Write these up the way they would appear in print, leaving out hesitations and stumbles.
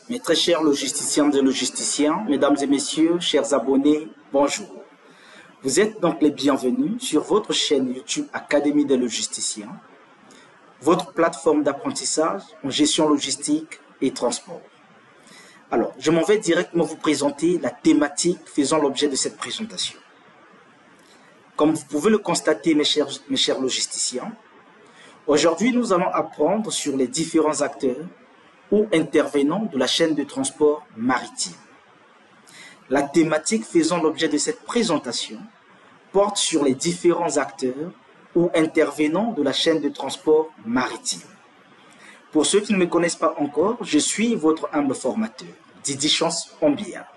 Mes très chers logisticiennes et logisticiens, mesdames et messieurs, chers abonnés, bonjour. Vous êtes donc les bienvenus sur votre chaîne YouTube Académie des logisticiens, votre plateforme d'apprentissage en gestion logistique et transport. Alors, je m'en vais directement vous présenter la thématique faisant l'objet de cette présentation. Comme vous pouvez le constater, mes chers logisticiens, aujourd'hui nous allons apprendre sur les différents acteurs ou intervenants de la chaîne de transport maritime. La thématique faisant l'objet de cette présentation porte sur les différents acteurs ou intervenants de la chaîne de transport maritime. Pour ceux qui ne me connaissent pas encore, je suis votre humble formateur, Didi Chance Ombia,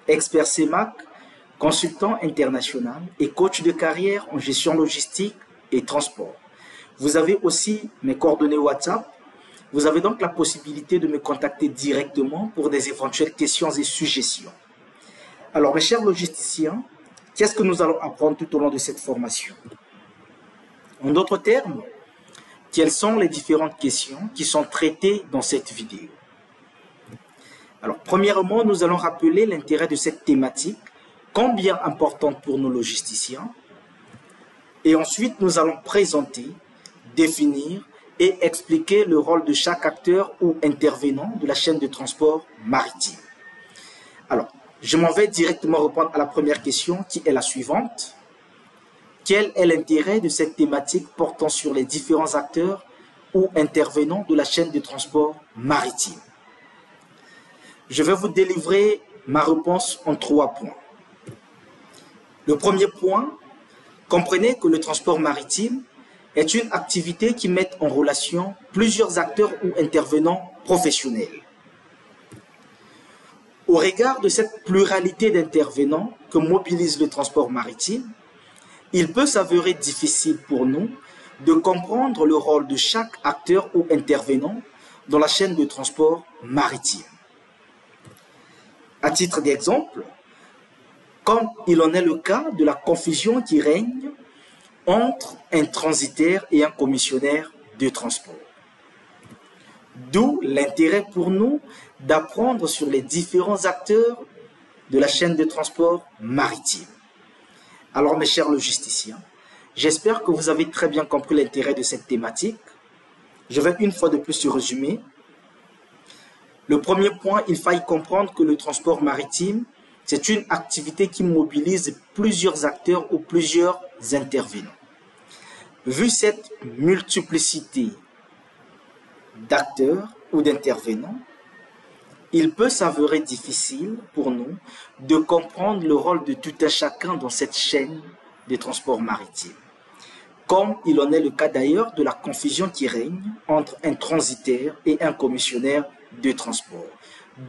expert CEMAC, consultant international et coach de carrière en gestion logistique et transport. Vous avez aussi mes coordonnées WhatsApp. Vous avez donc la possibilité de me contacter directement pour des éventuelles questions et suggestions. Alors, mes chers logisticiens, qu'est-ce que nous allons apprendre tout au long de cette formation? En d'autres termes, quelles sont les différentes questions qui sont traitées dans cette vidéo? Alors, premièrement, nous allons rappeler l'intérêt de cette thématique, combien importante pour nos logisticiens. Et ensuite, nous allons présenter, définir et expliquer le rôle de chaque acteur ou intervenant de la chaîne de transport maritime. Alors, je m'en vais directement répondre à la première question qui est la suivante. Quel est l'intérêt de cette thématique portant sur les différents acteurs ou intervenants de la chaîne de transport maritime? Je vais vous délivrer ma réponse en 3 points. Le premier point, comprenez que le transport maritime est une activité qui met en relation plusieurs acteurs ou intervenants professionnels. Au regard de cette pluralité d'intervenants que mobilise le transport maritime, il peut s'avérer difficile pour nous de comprendre le rôle de chaque acteur ou intervenant dans la chaîne de transport maritime. À titre d'exemple, comme il en est le cas de la confusion qui règne entre un transitaire et un commissionnaire de transport. D'où l'intérêt pour nous d'apprendre sur les différents acteurs de la chaîne de transport maritime. Alors mes chers logisticiens, j'espère que vous avez très bien compris l'intérêt de cette thématique. Je vais une fois de plus se résumer. Le premier point, il faille comprendre que le transport maritime, c'est une activité qui mobilise plusieurs acteurs ou plusieurs intervenants. Vu cette multiplicité d'acteurs ou d'intervenants, il peut s'avérer difficile pour nous de comprendre le rôle de tout un chacun dans cette chaîne de transport maritime, comme il en est le cas d'ailleurs de la confusion qui règne entre un transitaire et un commissionnaire de transport.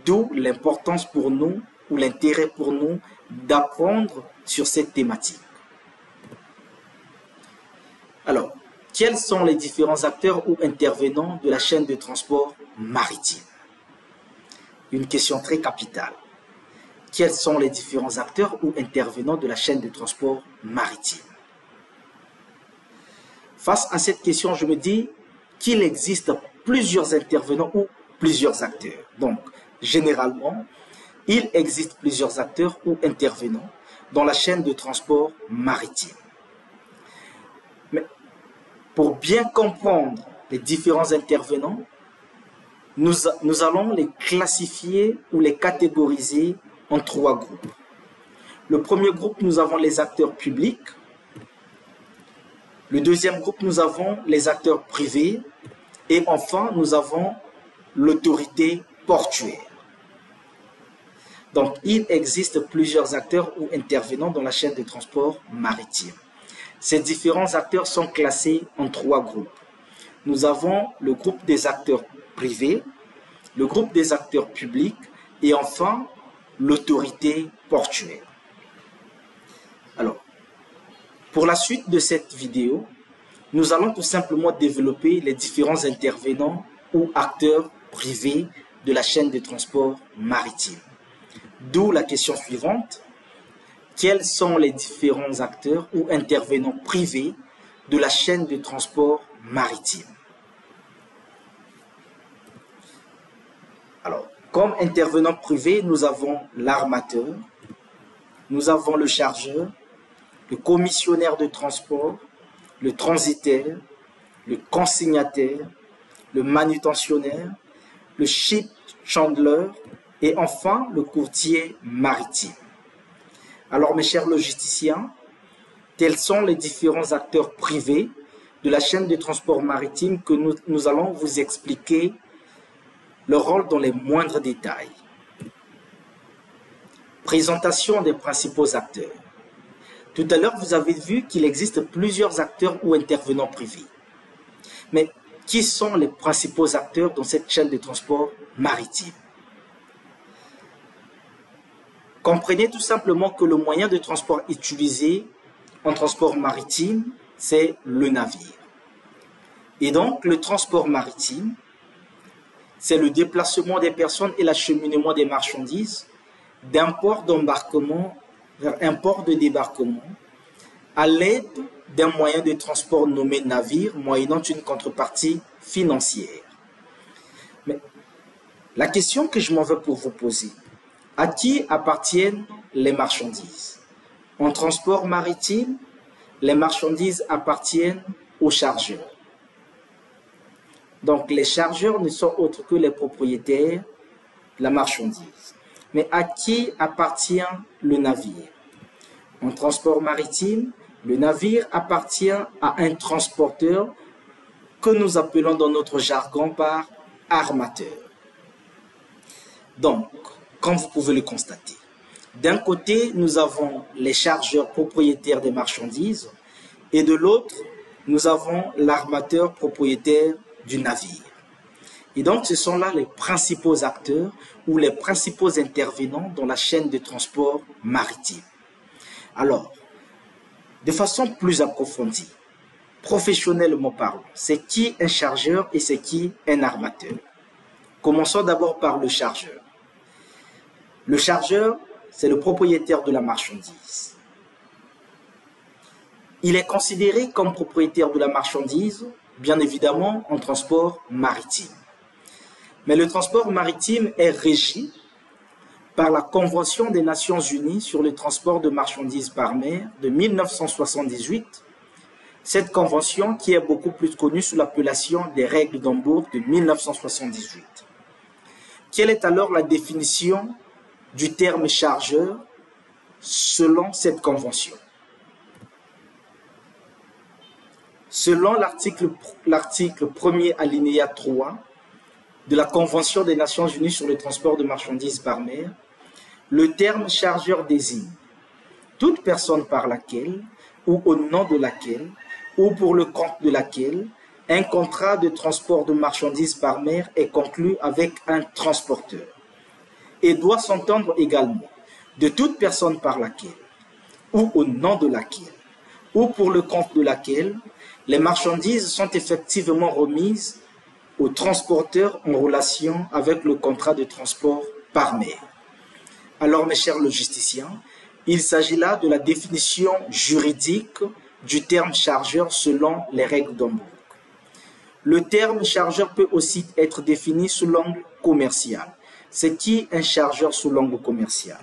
D'où l'importance pour nous ou l'intérêt pour nous d'apprendre sur cette thématique. Alors, quels sont les différents acteurs ou intervenants de la chaîne de transport maritime? Une question très capitale. Quels sont les différents acteurs ou intervenants de la chaîne de transport maritime? Face à cette question, je me dis qu'il existe plusieurs intervenants ou plusieurs acteurs. Donc, généralement, il existe plusieurs acteurs ou intervenants dans la chaîne de transport maritime. Mais pour bien comprendre les différents intervenants, nous allons les classifier ou les catégoriser en 3 groupes. Le premier groupe, nous avons les acteurs publics. Le deuxième groupe, nous avons les acteurs privés. Et enfin, nous avons l'autorité portuaire. Donc, il existe plusieurs acteurs ou intervenants dans la chaîne de transport maritime. Ces différents acteurs sont classés en 3 groupes. Nous avons le groupe des acteurs privés, le groupe des acteurs publics et enfin l'autorité portuaire. Alors, pour la suite de cette vidéo, nous allons tout simplement développer les différents intervenants ou acteurs privés de la chaîne de transport maritime. D'où la question suivante. Quels sont les différents acteurs ou intervenants privés de la chaîne de transport maritime? Alors, Comme intervenant privé, nous avons l'armateur, nous avons le chargeur, le commissionnaire de transport, le transitaire, le consignataire, le manutentionnaire, le ship chandler et enfin le courtier maritime. Alors mes chers logisticiens, tels sont les différents acteurs privés de la chaîne de transport maritime que nous allons vous expliquer leur rôle dans les moindres détails. Présentation des principaux acteurs. Tout à l'heure, vous avez vu qu'il existe plusieurs acteurs ou intervenants privés. Mais qui sont les principaux acteurs dans cette chaîne de transport maritime? Comprenez tout simplement que le moyen de transport utilisé en transport maritime, c'est le navire. Et donc, le transport maritime, c'est le déplacement des personnes et l'acheminement des marchandises d'un port d'embarquement vers un port de débarquement à l'aide d'un moyen de transport nommé navire, moyennant une contrepartie financière. Mais la question que je m'en veux pour vous poser, à qui appartiennent les marchandises? En transport maritime, les marchandises appartiennent aux chargeurs. Donc les chargeurs ne sont autres que les propriétaires de la marchandise. Mais à qui appartient le navire? En transport maritime, le navire appartient à un transporteur que nous appelons dans notre jargon par armateur. Donc, comme vous pouvez le constater, d'un côté, nous avons les chargeurs propriétaires des marchandises et de l'autre, nous avons l'armateur propriétaire du navire. Et donc, ce sont là les principaux acteurs ou les principaux intervenants dans la chaîne de transport maritime. Alors, de façon plus approfondie, professionnellement parlant, c'est qui un chargeur et c'est qui un armateur? Commençons d'abord par le chargeur. Le chargeur, c'est le propriétaire de la marchandise. Il est considéré comme propriétaire de la marchandise, bien évidemment, en transport maritime. Mais le transport maritime est régi par la Convention des Nations Unies sur le transport de marchandises par mer de 1978. Cette convention qui est beaucoup plus connue sous l'appellation des règles d'Hambourg de 1978. Quelle est alors la définition du terme chargeur selon cette convention? Selon l'article 1er alinéa 3 de la Convention des Nations Unies sur le transport de marchandises par mer, le terme chargeur désigne toute personne par laquelle ou au nom de laquelle ou pour le compte de laquelle un contrat de transport de marchandises par mer est conclu avec un transporteur et doit s'entendre également de toute personne par laquelle ou au nom de laquelle ou pour le compte de laquelle les marchandises sont effectivement remises au transporteur en relation avec le contrat de transport par mer. Alors mes chers logisticiens, il s'agit là de la définition juridique du terme chargeur selon les règles d'Hambourg. Le terme chargeur peut aussi être défini sous l'angle commercial. C'est qui un chargeur sous l'angle commercial?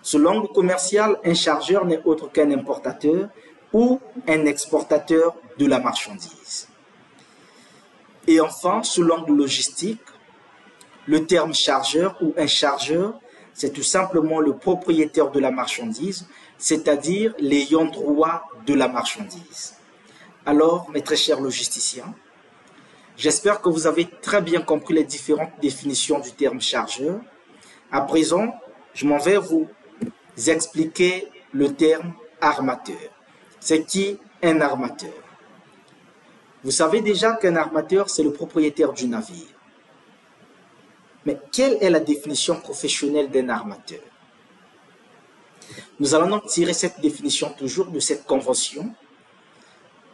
Sous l'angle commercial, un chargeur n'est autre qu'un importateur ou un exportateur de la marchandise. Et enfin, sous l'angle logistique, le terme chargeur ou un chargeur, c'est tout simplement le propriétaire de la marchandise, c'est-à-dire l'ayant droit de la marchandise. Alors, mes très chers logisticiens, j'espère que vous avez très bien compris les différentes définitions du terme chargeur. À présent, je m'en vais vous expliquer le terme armateur. C'est qui un armateur? Vous savez déjà qu'un armateur, c'est le propriétaire du navire. Mais quelle est la définition professionnelle d'un armateur? Nous allons donc tirer cette définition toujours de cette convention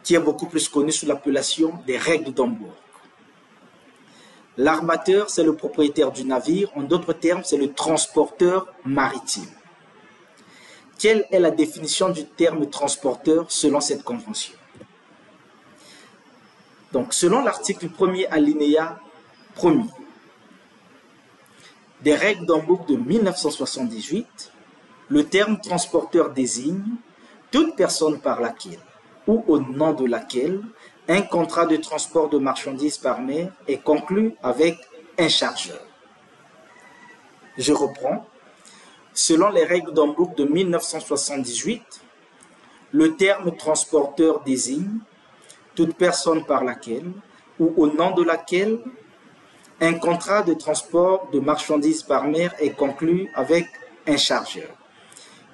qui est beaucoup plus connue sous l'appellation des règles d'Hambourg. L'armateur, c'est le propriétaire du navire. En d'autres termes, c'est le transporteur maritime. Quelle est la définition du terme transporteur selon cette convention? Donc, selon l'article 1er alinéa 1er, des règles d'Hambourg de 1978, le terme transporteur désigne toute personne par laquelle ou au nom de laquelle un contrat de transport de marchandises par mer est conclu avec un chargeur. Je reprends. Selon les règles d'Hambourg de 1978, le terme transporteur désigne toute personne par laquelle ou au nom de laquelle un contrat de transport de marchandises par mer est conclu avec un chargeur.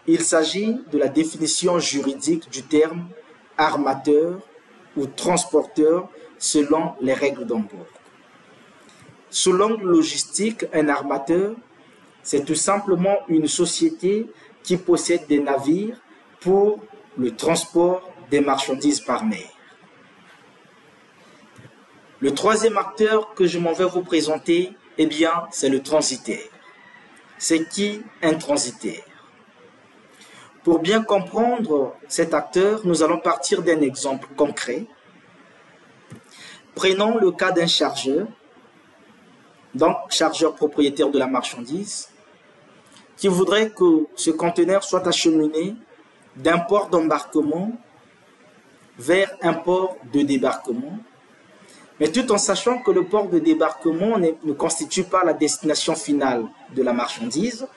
Il s'agit de la définition juridique du terme armateur ou transporteur selon les règles d'Hambourg. Sous l'angle logistique, un armateur, c'est tout simplement une société qui possède des navires pour le transport des marchandises par mer. Le troisième acteur que je m'en vais vous présenter, eh bien, c'est le transitaire. C'est qui un transitaire? Pour bien comprendre cet acteur, nous allons partir d'un exemple concret. Prenons le cas d'un chargeur, donc chargeur propriétaire de la marchandise, qui voudrait que ce conteneur soit acheminé d'un port d'embarquement vers un port de débarquement, mais tout en sachant que le port de débarquement ne constitue pas la destination finale de la marchandise.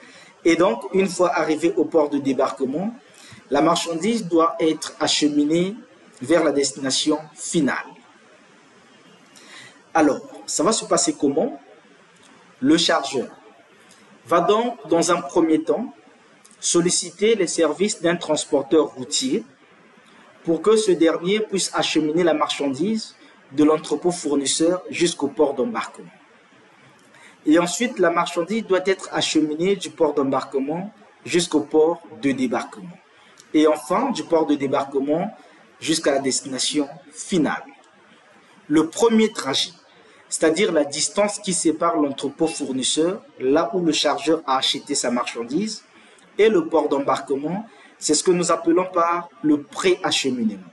Et donc, une fois arrivé au port de débarquement, la marchandise doit être acheminée vers la destination finale. Alors, ça va se passer comment? Le chargeur va donc, dans un premier temps, solliciter les services d'un transporteur routier pour que ce dernier puisse acheminer la marchandise de l'entrepôt fournisseur jusqu'au port d'embarquement. Et ensuite, la marchandise doit être acheminée du port d'embarquement jusqu'au port de débarquement. Et enfin, du port de débarquement jusqu'à la destination finale. Le premier trajet, c'est-à-dire la distance qui sépare l'entrepôt fournisseur, là où le chargeur a acheté sa marchandise, et le port d'embarquement, c'est ce que nous appelons par le pré-acheminement.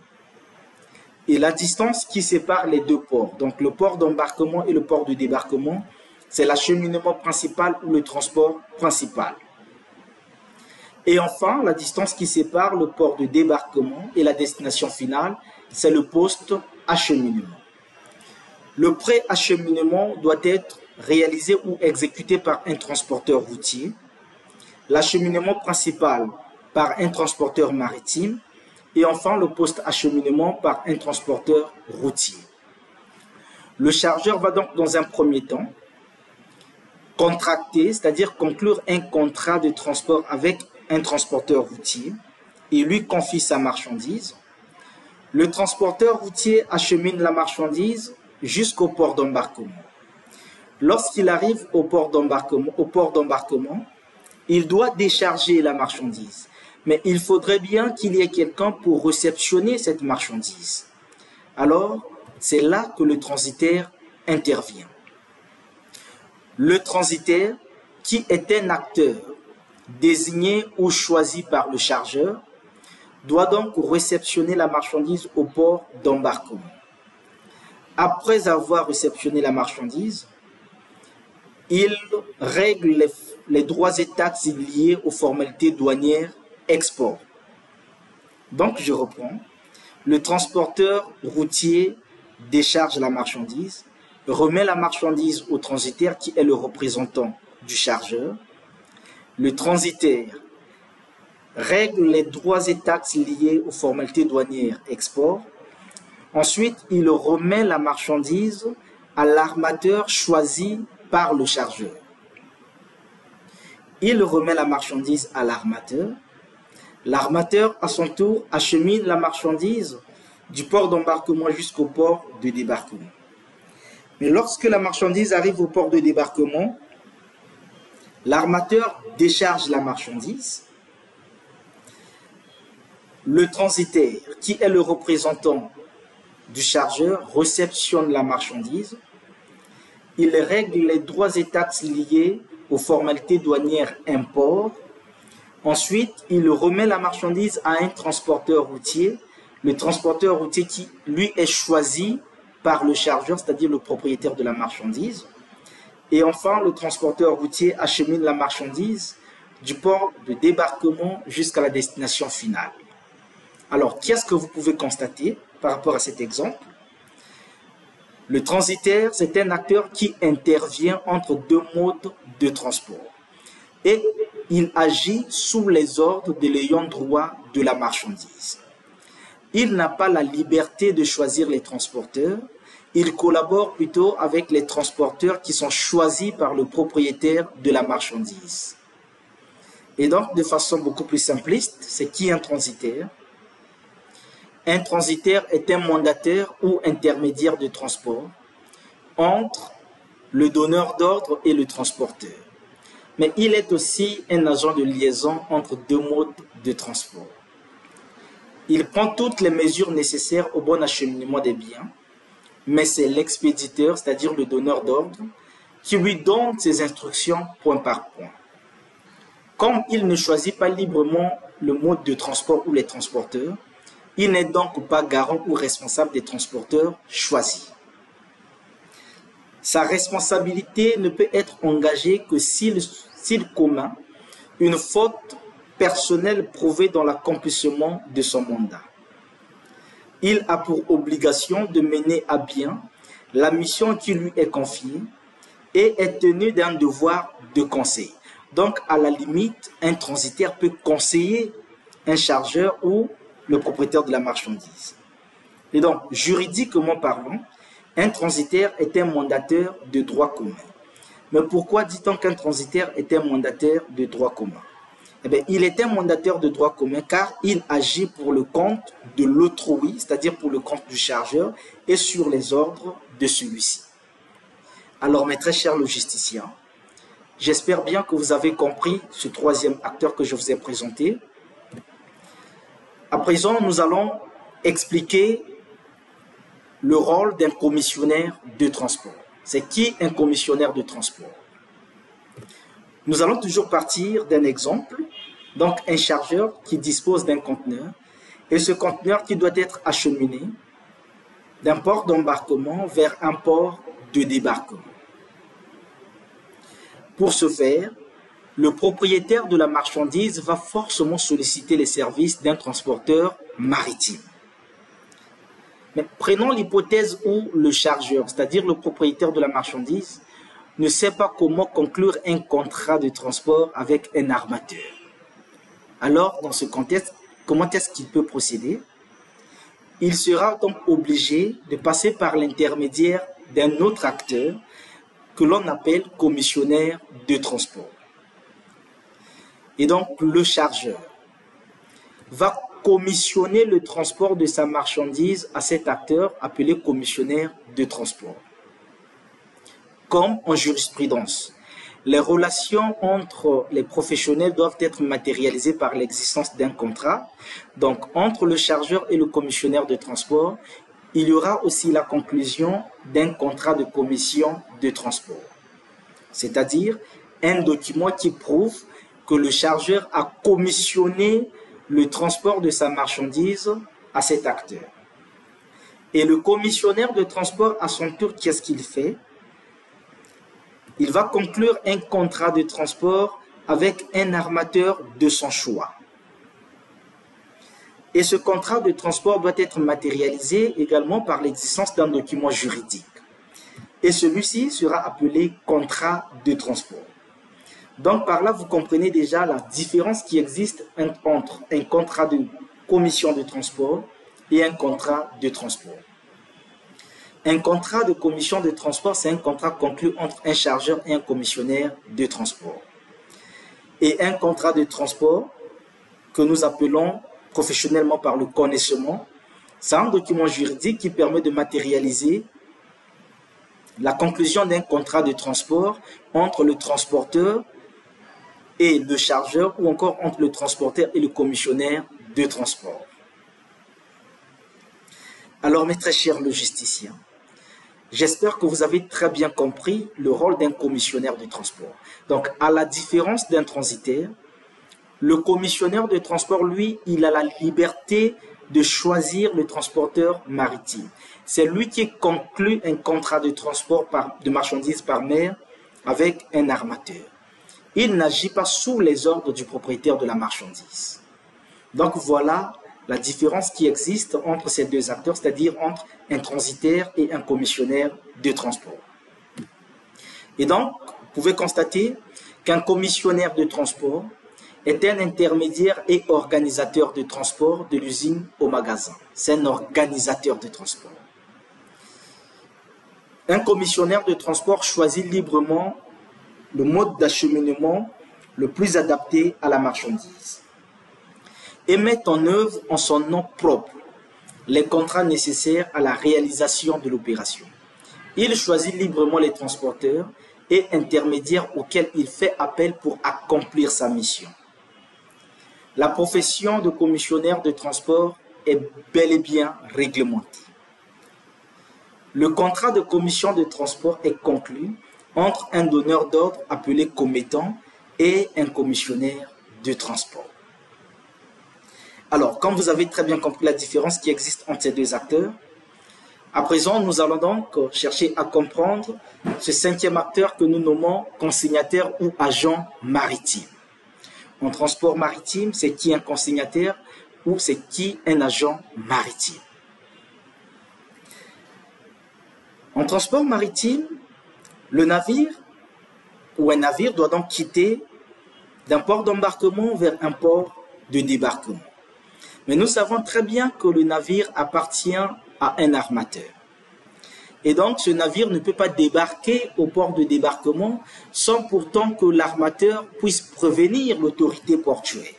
Et la distance qui sépare les deux ports, donc le port d'embarquement et le port de débarquement, c'est l'acheminement principal ou le transport principal. Et enfin, la distance qui sépare le port de débarquement et la destination finale, c'est le post-acheminement. Le pré-acheminement doit être réalisé ou exécuté par un transporteur routier, l'acheminement principal par un transporteur maritime et enfin le post-acheminement par un transporteur routier. Le chargeur va donc dans un premier temps contracter, c'est-à-dire conclure un contrat de transport avec un transporteur routier et lui confie sa marchandise. Le transporteur routier achemine la marchandise jusqu'au port d'embarquement. Lorsqu'il arrive au port d'embarquement, il doit décharger la marchandise. Mais il faudrait bien qu'il y ait quelqu'un pour réceptionner cette marchandise. Alors, c'est là que le transitaire intervient. Le transitaire, qui est un acteur désigné ou choisi par le chargeur, doit donc réceptionner la marchandise au port d'embarquement. Après avoir réceptionné la marchandise, il règle les droits et taxes liés aux formalités douanières export. Donc, je reprends. Le transporteur routier décharge la marchandise, remet la marchandise au transitaire qui est le représentant du chargeur. Le transitaire règle les droits et taxes liés aux formalités douanières export. Ensuite, il remet la marchandise à l'armateur choisi par le chargeur. Il remet la marchandise à l'armateur. L'armateur, à son tour, achemine la marchandise du port d'embarquement jusqu'au port de débarquement. Mais lorsque la marchandise arrive au port de débarquement, l'armateur décharge la marchandise. Le transitaire, qui est le représentant du chargeur, réceptionne la marchandise. Il règle les droits et taxes liés aux formalités douanières import. Ensuite, il remet la marchandise à un transporteur routier, le transporteur routier qui, lui, est choisi par le chargeur, c'est-à-dire le propriétaire de la marchandise. Et enfin, le transporteur routier achemine la marchandise du port de débarquement jusqu'à la destination finale. Alors, qu'est-ce que vous pouvez constater par rapport à cet exemple? Le transitaire, c'est un acteur qui intervient entre deux modes de transport et il agit sous les ordres de l'ayant droit de la marchandise. Il n'a pas la liberté de choisir les transporteurs, il collabore plutôt avec les transporteurs qui sont choisis par le propriétaire de la marchandise. Et donc, de façon beaucoup plus simpliste, c'est qui un transitaire? Un transitaire est un mandataire ou intermédiaire de transport entre le donneur d'ordre et le transporteur. Mais il est aussi un agent de liaison entre deux modes de transport. Il prend toutes les mesures nécessaires au bon acheminement des biens, mais c'est l'expéditeur, c'est-à-dire le donneur d'ordre, qui lui donne ses instructions point par point. Comme il ne choisit pas librement le mode de transport ou les transporteurs, il n'est donc pas garant ou responsable des transporteurs choisis. Sa responsabilité ne peut être engagée que s'il commet une faute personnelle prouvée dans l'accomplissement de son mandat. Il a pour obligation de mener à bien la mission qui lui est confiée et est tenu d'un devoir de conseil. Donc, à la limite, un transitaire peut conseiller un chargeur ou le propriétaire de la marchandise. Et donc, juridiquement parlant, un transitaire est un mandataire de droit commun. Mais pourquoi dit-on qu'un transitaire est un mandataire de droit commun? Eh bien, il est un mandataire de droit commun car il agit pour le compte de l'autrui, c'est-à-dire pour le compte du chargeur et sur les ordres de celui-ci. Alors, mes très chers logisticiens, j'espère bien que vous avez compris ce troisième acteur que je vous ai présenté. À présent, nous allons expliquer le rôle d'un commissionnaire de transport. C'est qui un commissionnaire de transport? Nous allons toujours partir d'un exemple, donc un chargeur qui dispose d'un conteneur et ce conteneur qui doit être acheminé d'un port d'embarquement vers un port de débarquement. Pour ce faire, le propriétaire de la marchandise va forcément solliciter les services d'un transporteur maritime. Mais prenons l'hypothèse où le chargeur, c'est-à-dire le propriétaire de la marchandise, ne sait pas comment conclure un contrat de transport avec un armateur. Alors, dans ce contexte, comment est-ce qu'il peut procéder? Il sera donc obligé de passer par l'intermédiaire d'un autre acteur que l'on appelle commissionnaire de transport. Et donc, le chargeur va commissionner le transport de sa marchandise à cet acteur appelé commissionnaire de transport. Comme en jurisprudence, les relations entre les professionnels doivent être matérialisées par l'existence d'un contrat. Donc, entre le chargeur et le commissionnaire de transport, il y aura aussi la conclusion d'un contrat de commission de transport. C'est-à-dire un document qui prouve que le chargeur a commissionné le transport de sa marchandise à cet acteur. Et le commissionnaire de transport, à son tour, qu'est-ce qu'il fait? Il va conclure un contrat de transport avec un armateur de son choix. Et ce contrat de transport doit être matérialisé également par l'existence d'un document juridique. Et celui-ci sera appelé contrat de transport. Donc par là, vous comprenez déjà la différence qui existe entre un contrat de commission de transport et un contrat de transport. Un contrat de commission de transport, c'est un contrat conclu entre un chargeur et un commissionnaire de transport. Et un contrat de transport, que nous appelons professionnellement par le connaissement, c'est un document juridique qui permet de matérialiser la conclusion d'un contrat de transport entre le transporteur et le chargeur ou encore entre le transporteur et le commissionnaire de transport. Alors mes très chers logisticiens, j'espère que vous avez très bien compris le rôle d'un commissionnaire de transport. Donc à la différence d'un transitaire, le commissionnaire de transport, lui, il a la liberté de choisir le transporteur maritime. C'est lui qui conclut un contrat de transport de marchandises par mer avec un armateur. Il n'agit pas sous les ordres du propriétaire de la marchandise. Donc voilà la différence qui existe entre ces deux acteurs, c'est-à-dire entre un transitaire et un commissionnaire de transport. Et donc, vous pouvez constater qu'un commissionnaire de transport est un intermédiaire et organisateur de transport de l'usine au magasin. C'est un organisateur de transport. Un commissionnaire de transport choisit librement le mode d'acheminement le plus adapté à la marchandise et met en œuvre en son nom propre les contrats nécessaires à la réalisation de l'opération. Il choisit librement les transporteurs et intermédiaires auxquels il fait appel pour accomplir sa mission. La profession de commissionnaire de transport est bel et bien réglementée. Le contrat de commission de transport est conclu entre un donneur d'ordre appelé commettant et un commissionnaire de transport. Alors, comme vous avez très bien compris la différence qui existe entre ces deux acteurs, à présent, nous allons donc chercher à comprendre ce cinquième acteur que nous nommons consignataire ou agent maritime. En transport maritime, c'est qui un consignataire ou c'est qui un agent maritime? En transport maritime, le navire ou un navire doit donc quitter d'un port d'embarquement vers un port de débarquement. Mais nous savons très bien que le navire appartient à un armateur. Et donc, ce navire ne peut pas débarquer au port de débarquement sans pourtant que l'armateur puisse prévenir l'autorité portuaire.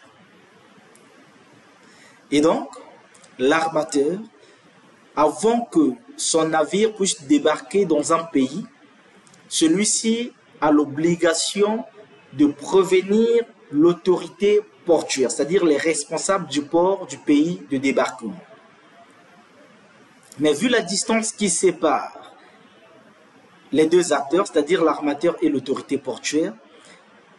Et donc, l'armateur, avant que son navire puisse débarquer dans un pays, celui-ci a l'obligation de prévenir l'autorité portuaire, c'est-à-dire les responsables du port du pays de débarquement. Mais vu la distance qui sépare les deux acteurs, c'est-à-dire l'armateur et l'autorité portuaire,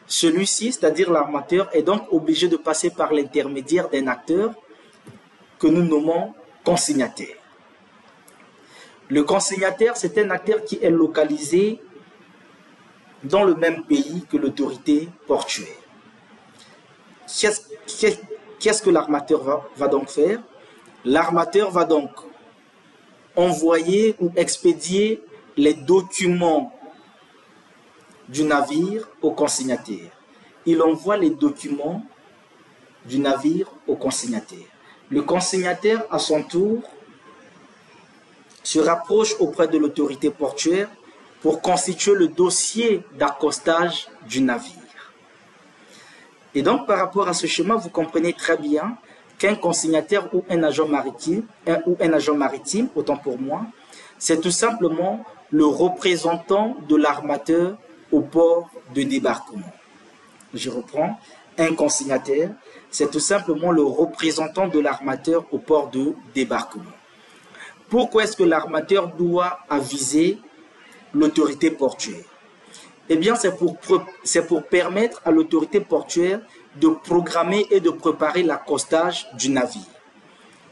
celui-ci, c'est-à-dire l'armateur, est donc obligé de passer par l'intermédiaire d'un acteur que nous nommons consignataire. Le consignataire, c'est un acteur qui est localisé dans le même pays que l'autorité portuaire. Qu'est-ce que l'armateur va donc faire? L'armateur va donc envoyer ou expédier les documents du navire au consignataire. Il envoie les documents du navire au consignataire. Le consignataire, à son tour, se rapproche auprès de l'autorité portuaire pour constituer le dossier d'accostage du navire. Et donc, par rapport à ce schéma, vous comprenez très bien qu'un consignataire ou un agent maritime, autant pour moi, c'est tout simplement le représentant de l'armateur au port de débarquement. Je reprends, un consignataire, c'est tout simplement le représentant de l'armateur au port de débarquement. Pourquoi est-ce que l'armateur doit aviser l'autorité portuaire? Eh bien, c'est pour permettre à l'autorité portuaire de programmer et de préparer l'accostage du navire.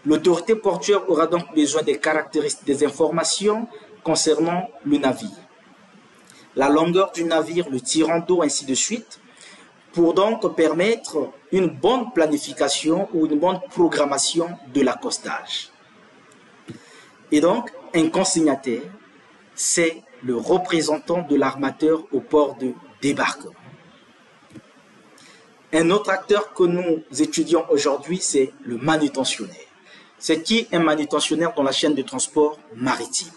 L'autorité portuaire aura donc besoin des caractéristiques, des informations concernant le navire. La longueur du navire, le tirant d'eau, ainsi de suite, pour donc permettre une bonne planification ou une bonne programmation de l'accostage. Et donc, un consignataire, c'est le représentant de l'armateur au port de débarquement. Un autre acteur que nous étudions aujourd'hui, c'est le manutentionnaire. C'est qui un manutentionnaire dans la chaîne de transport maritime?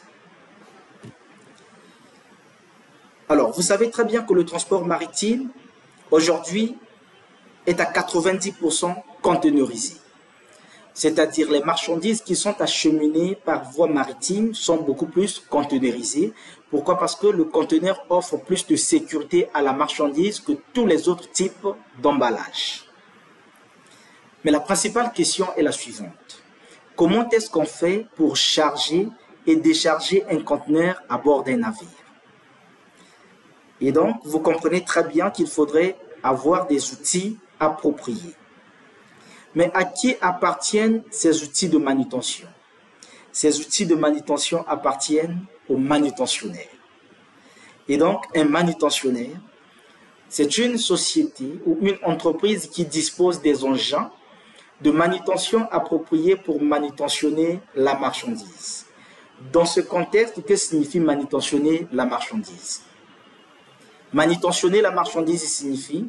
Alors, vous savez très bien que le transport maritime, aujourd'hui, est à 90% conteneurisé. C'est-à-dire les marchandises qui sont acheminées par voie maritime sont beaucoup plus conteneurisées. Pourquoi? Parce que le conteneur offre plus de sécurité à la marchandise que tous les autres types d'emballage. Mais la principale question est la suivante. Comment est-ce qu'on fait pour charger et décharger un conteneur à bord d'un navire? Et donc, vous comprenez très bien qu'il faudrait avoir des outils appropriés. Mais à qui appartiennent ces outils de manutention? Ces outils de manutention appartiennent aux manutentionnaires. Et donc, un manutentionnaire, c'est une société ou une entreprise qui dispose des engins de manutention appropriés pour manutentionner la marchandise. Dans ce contexte, que signifie manutentionner la marchandise? Manutentionner la marchandise signifie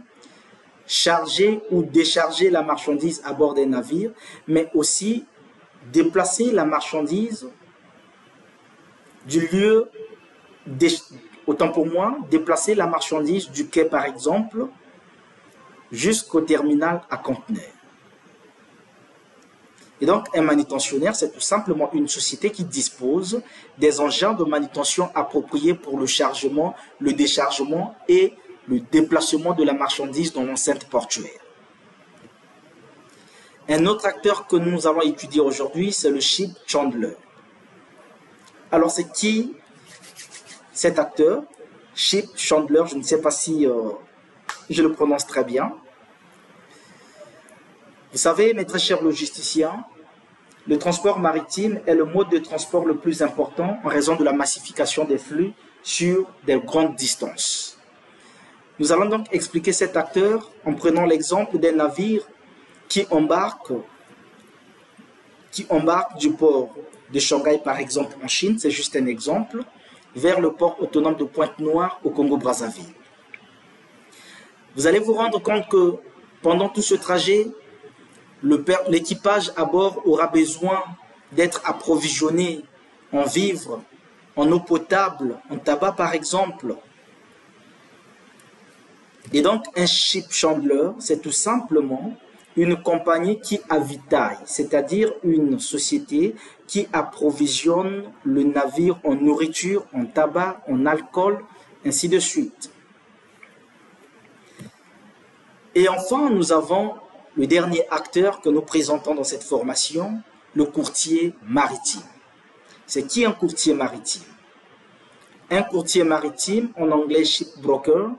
charger ou décharger la marchandise à bord des navires, mais aussi déplacer la marchandise du lieu, autant pour moi, déplacer la marchandise du quai par exemple jusqu'au terminal à conteneurs. Et donc, un manutentionnaire, c'est tout simplement une société qui dispose des engins de manutention appropriés pour le chargement, le déchargement et le déplacement de la marchandise dans l'enceinte portuaire. Un autre acteur que nous allons étudier aujourd'hui, c'est le ship chandler. Alors, c'est qui cet acteur? Ship chandler, je ne sais pas si je le prononce très bien. Vous savez, mes très chers logisticiens, le transport maritime est le mode de transport le plus important en raison de la massification des flux sur des grandes distances. Nous allons donc expliquer cet acteur en prenant l'exemple d'un navire qui embarque du port de Shanghai, par exemple, en Chine, c'est juste un exemple, vers le port autonome de Pointe-Noire au Congo-Brazzaville. Vous allez vous rendre compte que pendant tout ce trajet, l'équipage à bord aura besoin d'être approvisionné en vivres, en eau potable, en tabac par exemple. Et donc un ship chandler, c'est tout simplement une compagnie qui avitaille, c'est-à-dire une société qui approvisionne le navire en nourriture, en tabac, en alcool, ainsi de suite. Et enfin, nous avons le dernier acteur que nous présentons dans cette formation, le courtier maritime. C'est qui un courtier maritime? Un courtier maritime, en anglais shipbroker,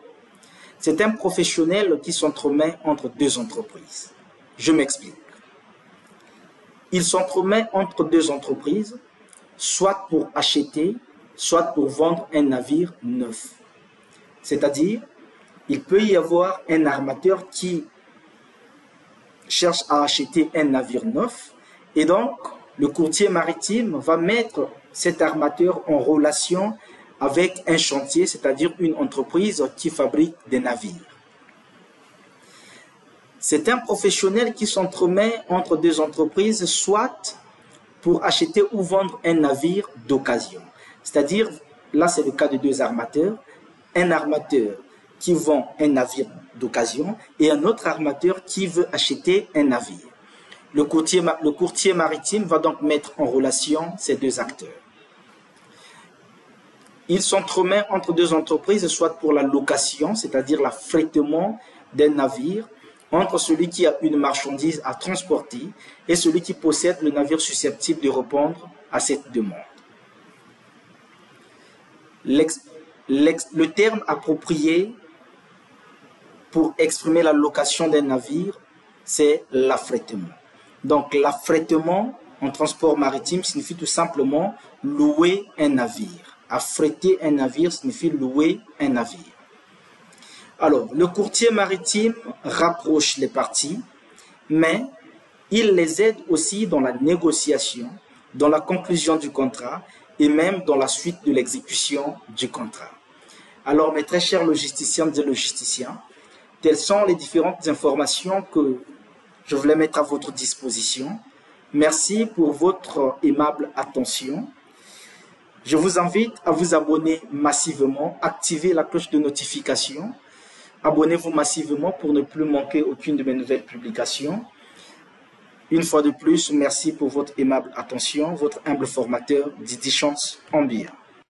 c'est un professionnel qui s'entremet entre deux entreprises. Je m'explique. Il s'entremet entre deux entreprises, soit pour acheter, soit pour vendre un navire neuf. C'est-à-dire, il peut y avoir un armateur qui cherche à acheter un navire neuf et donc le courtier maritime va mettre cet armateur en relation avec un chantier, c'est-à-dire une entreprise qui fabrique des navires. C'est un professionnel qui s'entremet entre deux entreprises, soit pour acheter ou vendre un navire d'occasion. C'est-à-dire, là c'est le cas de deux armateurs, un armateur qui vend un navire d'occasion et un autre armateur qui veut acheter un navire. Le courtier maritime va donc mettre en relation ces deux acteurs. Il s'entremet entre deux entreprises, soit pour la location, c'est-à-dire l'affrètement d'un navire, entre celui qui a une marchandise à transporter et celui qui possède le navire susceptible de répondre à cette demande. Le terme approprié pour exprimer la location d'un navire, c'est l'affrètement. Donc l'affrètement en transport maritime signifie tout simplement louer un navire. Affréter un navire signifie louer un navire. Alors, le courtier maritime rapproche les parties, mais il les aide aussi dans la négociation, dans la conclusion du contrat et même dans la suite de l'exécution du contrat. Alors, mes très chers logisticiennes et logisticiens, telles sont les différentes informations que je voulais mettre à votre disposition. Merci pour votre aimable attention. Je vous invite à vous abonner massivement, activer la cloche de notification. Abonnez-vous massivement pour ne plus manquer aucune de mes nouvelles publications. Une fois de plus, merci pour votre aimable attention. Votre humble formateur, Didi Chance Ambia.